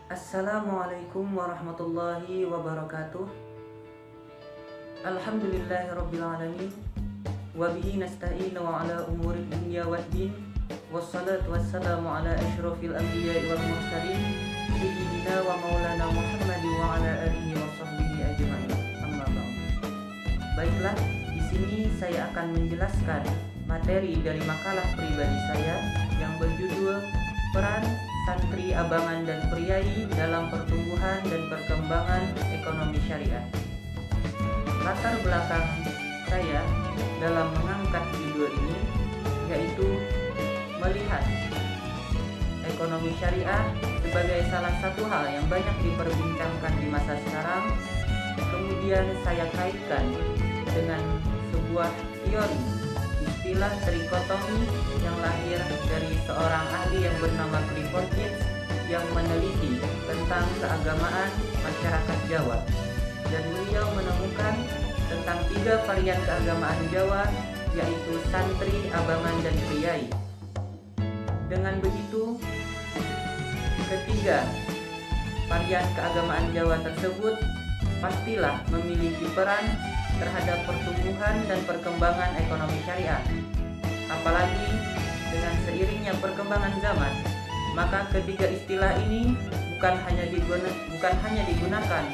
Assalamualaikum warahmatullahi wabarakatuh. Alhamdulillahirrabbilalamin. Wabihi nasta'inu ala umuri dunya waddin. Wassalatu wassalamu ala asyrafil anbiya'i wal mursalin sayyidina wa maulana Muhammadin wa ala alihi wa sahbihi ajma'in. Amma ba'd. Baiklah, di sini saya akan menjelaskan materi dari makalah pribadi saya yang berjudul Peran Santri Abangan dan Priai dalam Pertumbuhan dan Perkembangan Ekonomi Syariah. Latar belakang saya dalam mengangkat video ini yaitu melihat ekonomi syariah sebagai salah satu hal yang banyak diperbincangkan di masa sekarang. Kemudian saya kaitkan dengan sebuah teori istilah trikotomi yang lahir dari seorang ahli yang bernama Clifford Geertz yang meneliti tentang keagamaan masyarakat Jawa, dan beliau menemukan tentang 3 varian keagamaan Jawa, yaitu santri, abangan, dan priai. Dengan begitu, ketiga varian keagamaan Jawa tersebut pastilah memiliki peran terhadap pertumbuhan dan perkembangan ekonomi syariah. Apalagi dengan seiringnya perkembangan zaman, maka ketiga istilah ini bukan hanya digunakan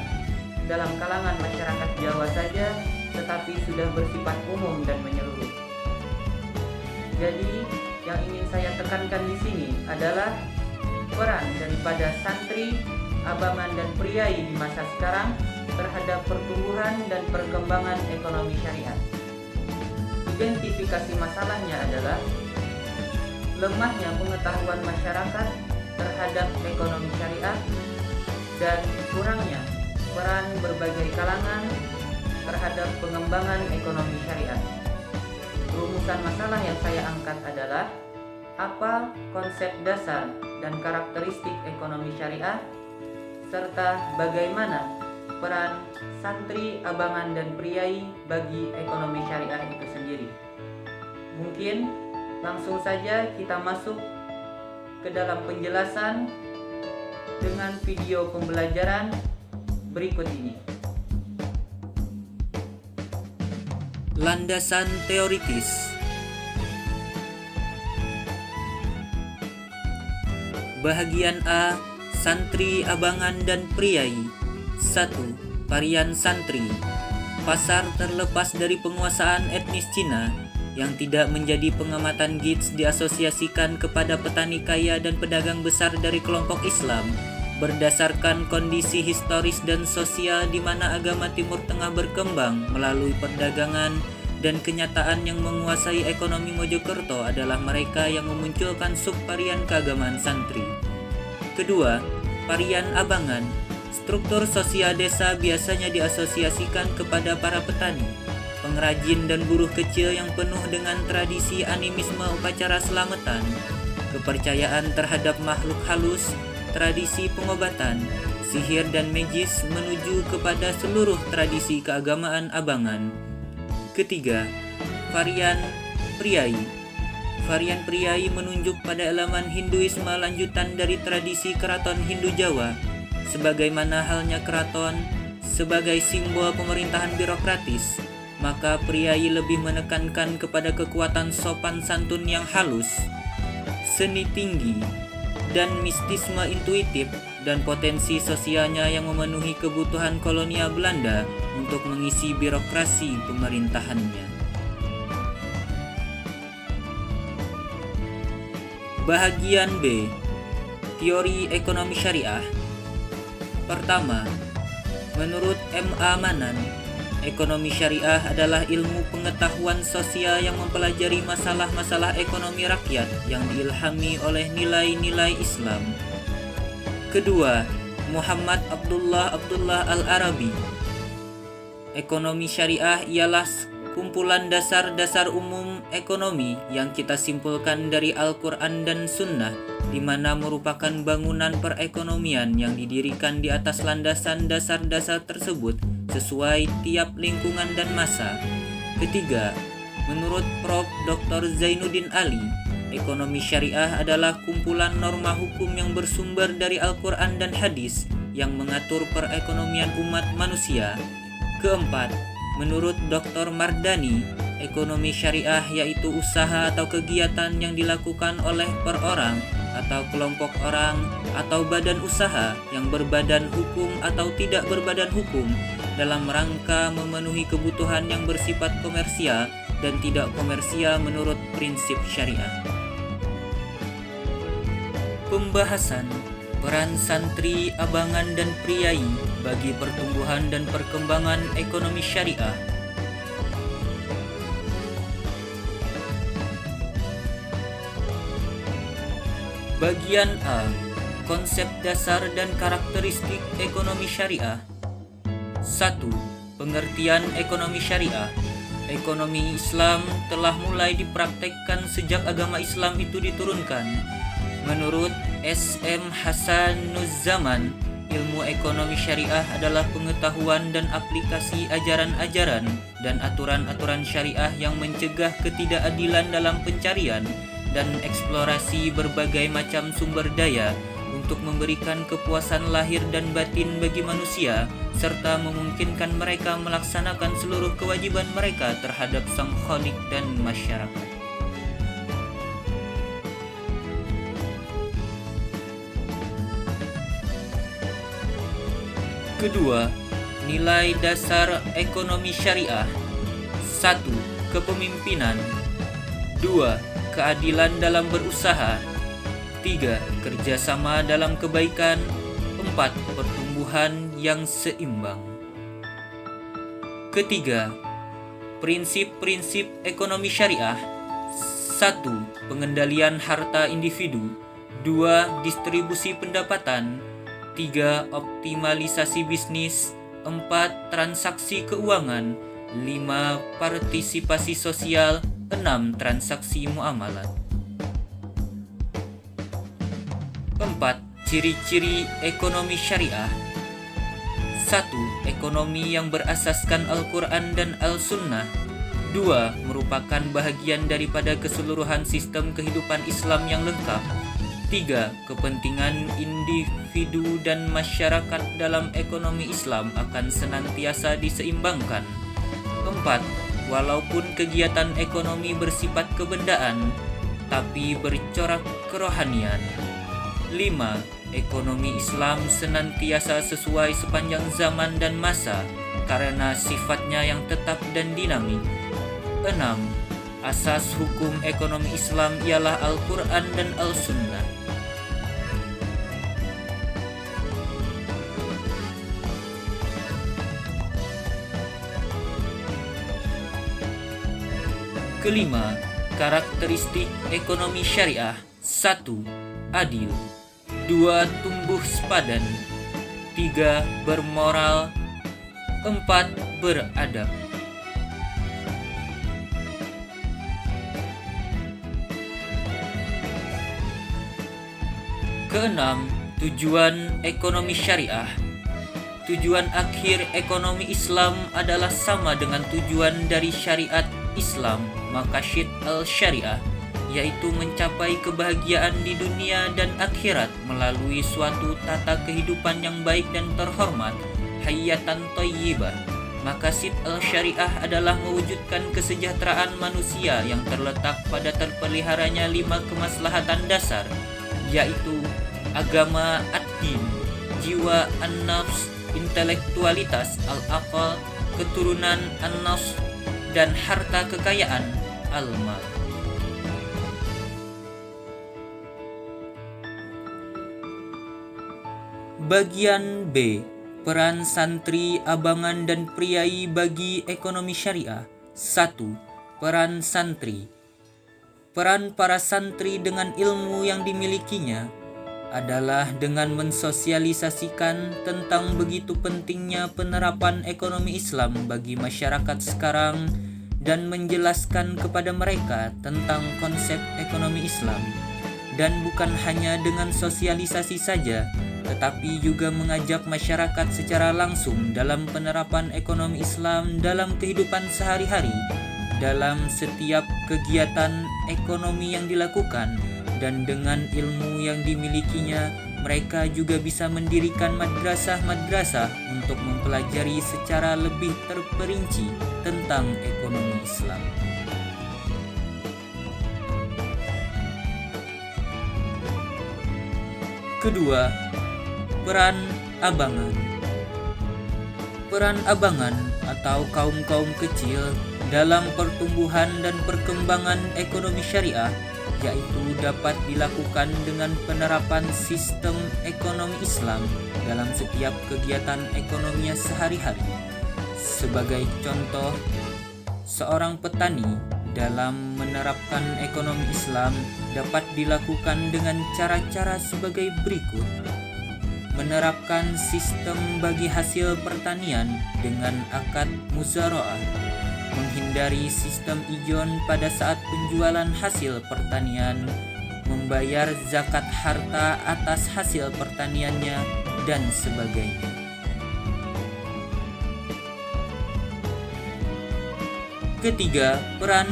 dalam kalangan masyarakat Jawa saja, tetapi sudah bersifat umum dan menyeluruh. Jadi, yang ingin saya tekankan di sini adalah peran daripada santri, abangan, dan priai di masa sekarang terhadap pertumbuhan dan perkembangan ekonomi syariah. Identifikasi masalahnya adalah lemahnya pengetahuan masyarakat terhadap ekonomi syariah dan kurangnya peran berbagai kalangan terhadap pengembangan ekonomi syariah. Rumusan masalah yang saya angkat adalah apa konsep dasar dan karakteristik ekonomi syariah, serta bagaimana peran santri, abangan, dan priai bagi ekonomi syariah itu sendiri. Mungkin langsung saja kita masuk ke dalam penjelasan dengan video pembelajaran berikut ini. Landasan teoritis. Bahagian A, santri, abangan, dan priai. 1. Varian santri. Pasar terlepas dari penguasaan etnis Cina yang tidak menjadi pengamatan Geertz diasosiasikan kepada petani kaya dan pedagang besar dari kelompok Islam berdasarkan kondisi historis dan sosial di mana agama Timur Tengah berkembang melalui perdagangan, dan kenyataan yang menguasai ekonomi Mojokerto adalah mereka yang memunculkan subvarian keagamaan santri. Kedua, varian abangan. Struktur sosial desa biasanya diasosiasikan kepada para petani, pengrajin, dan buruh kecil yang penuh dengan tradisi animisme upacara selamatan, kepercayaan terhadap makhluk halus, tradisi pengobatan, sihir, dan magis menuju kepada seluruh tradisi keagamaan abangan. Ketiga, varian priai. Varian priai menunjuk pada elemen Hinduisme lanjutan dari tradisi keraton Hindu Jawa, sebagaimana halnya keraton sebagai simbol pemerintahan birokratis, maka priai lebih menekankan kepada kekuatan sopan santun yang halus, seni tinggi, dan mistisme intuitif, dan potensi sosialnya yang memenuhi kebutuhan kolonial Belanda untuk mengisi birokrasi pemerintahannya. Bahagian B, teori ekonomi syariah. Pertama, menurut M. A. Manan, ekonomi syariah adalah ilmu pengetahuan sosial yang mempelajari masalah-masalah ekonomi rakyat yang diilhami oleh nilai-nilai Islam. Kedua, Muhammad Abdullah Al-Arabi. Ekonomi syariah ialah kumpulan dasar-dasar umum ekonomi yang kita simpulkan dari Al-Quran dan Sunnah, di mana merupakan bangunan perekonomian yang didirikan di atas landasan dasar-dasar tersebut sesuai tiap lingkungan dan masa. Ketiga, menurut Prof. Dr. Zainuddin Ali, Ekonomi syariah adalah kumpulan norma hukum yang bersumber dari Al-Quran dan hadis yang mengatur perekonomian umat manusia. Keempat, menurut Dr. Mardani, ekonomi syariah yaitu usaha atau kegiatan yang dilakukan oleh per orang atau kelompok orang atau badan usaha yang berbadan hukum atau tidak berbadan hukum dalam rangka memenuhi kebutuhan yang bersifat komersial dan tidak komersial menurut prinsip syariah. Pembahasan peran santri, abangan, dan priai bagi pertumbuhan dan perkembangan ekonomi syariah. Bagian A. Konsep dasar dan karakteristik ekonomi syariah. 1. Pengertian ekonomi syariah. Ekonomi Islam telah mulai dipraktekkan sejak agama Islam itu diturunkan. Menurut S.M. Hasanuzzaman, ilmu ekonomi syariah adalah pengetahuan dan aplikasi ajaran-ajaran dan aturan-aturan syariah yang mencegah ketidakadilan dalam pencarian dan eksplorasi berbagai macam sumber daya untuk memberikan kepuasan lahir dan batin bagi manusia serta memungkinkan mereka melaksanakan seluruh kewajiban mereka terhadap Sang Khalik dan masyarakat. Kedua, nilai dasar ekonomi syariah. 1. Kepemimpinan. 2. Keadilan dalam berusaha. 3. Kerjasama dalam kebaikan. 4. Pertumbuhan yang seimbang. Ketiga, prinsip-prinsip ekonomi syariah. 1. Pengendalian harta individu. 2. Distribusi pendapatan. 3. Optimalisasi bisnis. 4. Transaksi keuangan. 5. Partisipasi sosial. 6. Transaksi muamalat. 4. Ciri-ciri ekonomi syariah. 1. Ekonomi yang berasaskan Al-Quran dan Al-Sunnah. 2. Merupakan bahagian daripada keseluruhan sistem kehidupan Islam yang lengkap. 3. Kepentingan individu dan masyarakat dalam ekonomi Islam akan senantiasa diseimbangkan. 4. Walaupun kegiatan ekonomi bersifat kebendaan, tapi bercorak kerohanian. 5. Ekonomi Islam senantiasa sesuai sepanjang zaman dan masa karena sifatnya yang tetap dan dinamik. 6. Asas hukum ekonomi Islam ialah Al-Quran dan Al-Sunnah. Kelima, karakteristik ekonomi syariah. 1. Adil. 2. Tumbuh sepadan. 3. Bermoral. 4. Beradab. Keenam, tujuan ekonomi syariah. Tujuan akhir ekonomi Islam adalah sama dengan tujuan dari syariat Islam, maqasid al-syariah, yaitu mencapai kebahagiaan di dunia dan akhirat melalui suatu tata kehidupan yang baik dan terhormat, hayatan thayyibah. Maqasid al-syariah adalah mewujudkan kesejahteraan manusia yang terletak pada terpeliharanya 5 kemaslahatan dasar, yaitu agama ad-din, jiwa an-nafs, intelektualitas al-aqal, keturunan an-nafs, dan harta kekayaan al-mal. Bagian B. Peran santri, abangan, dan priai bagi ekonomi syariah. 1. Peran santri. Peran para santri dengan ilmu yang dimilikinya adalah dengan mensosialisasikan tentang begitu pentingnya penerapan ekonomi Islam bagi masyarakat sekarang dan menjelaskan kepada mereka tentang konsep ekonomi Islam. Dan bukan hanya dengan sosialisasi saja, tetapi juga mengajak masyarakat secara langsung dalam penerapan ekonomi Islam dalam kehidupan sehari-hari dalam setiap kegiatan ekonomi yang dilakukan, dan dengan ilmu yang dimilikinya mereka juga bisa mendirikan madrasah-madrasah untuk mempelajari secara lebih terperinci tentang ekonomi Islam. Kedua, peran abangan. Peran abangan atau kaum-kaum kecil dalam pertumbuhan dan perkembangan ekonomi syariah yaitu dapat dilakukan dengan penerapan sistem ekonomi Islam dalam setiap kegiatan ekonominya sehari-hari. Sebagai contoh, seorang petani dalam menerapkan ekonomi Islam dapat dilakukan dengan cara-cara sebagai berikut. Menerapkan sistem bagi hasil pertanian dengan akad muzara'ah, menghindari sistem ijon pada saat penjualan hasil pertanian, membayar zakat harta atas hasil pertaniannya, dan sebagainya. Ketiga, peran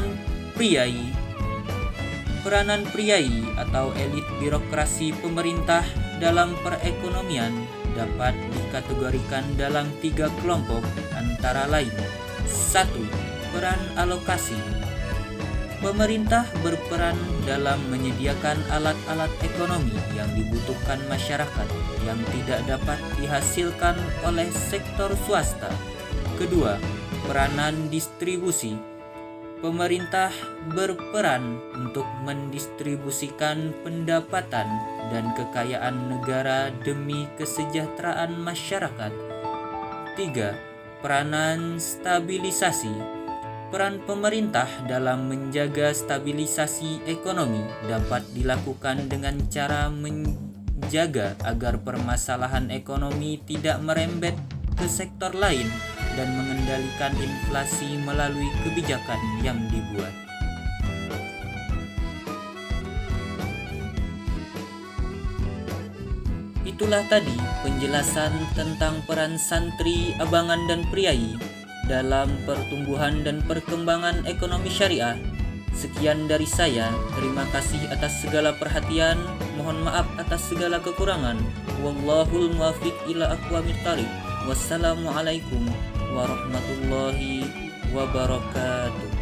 priai. Peranan priai atau elit birokrasi pemerintah dalam perekonomian dapat dikategorikan dalam 3 kelompok antara lain. 1. Peran alokasi. Pemerintah berperan dalam menyediakan alat-alat ekonomi yang dibutuhkan masyarakat yang tidak dapat dihasilkan oleh sektor swasta. Kedua, peranan distribusi. Pemerintah berperan untuk mendistribusikan pendapatan dan kekayaan negara demi kesejahteraan masyarakat. 3. Peranan stabilisasi. Peran pemerintah dalam menjaga stabilisasi ekonomi dapat dilakukan dengan cara menjaga agar permasalahan ekonomi tidak merembet ke sektor lain dan mengendalikan inflasi melalui kebijakan yang dibuat. Itulah tadi penjelasan tentang peran santri, abangan, dan priai dalam pertumbuhan dan perkembangan ekonomi syariah. Sekian dari saya, terima kasih atas segala perhatian, mohon maaf atas segala kekurangan. Wallahul muwaffiq ila aqwamit thoriq. Wassalamualaikum warahmatullahi wabarakatuh.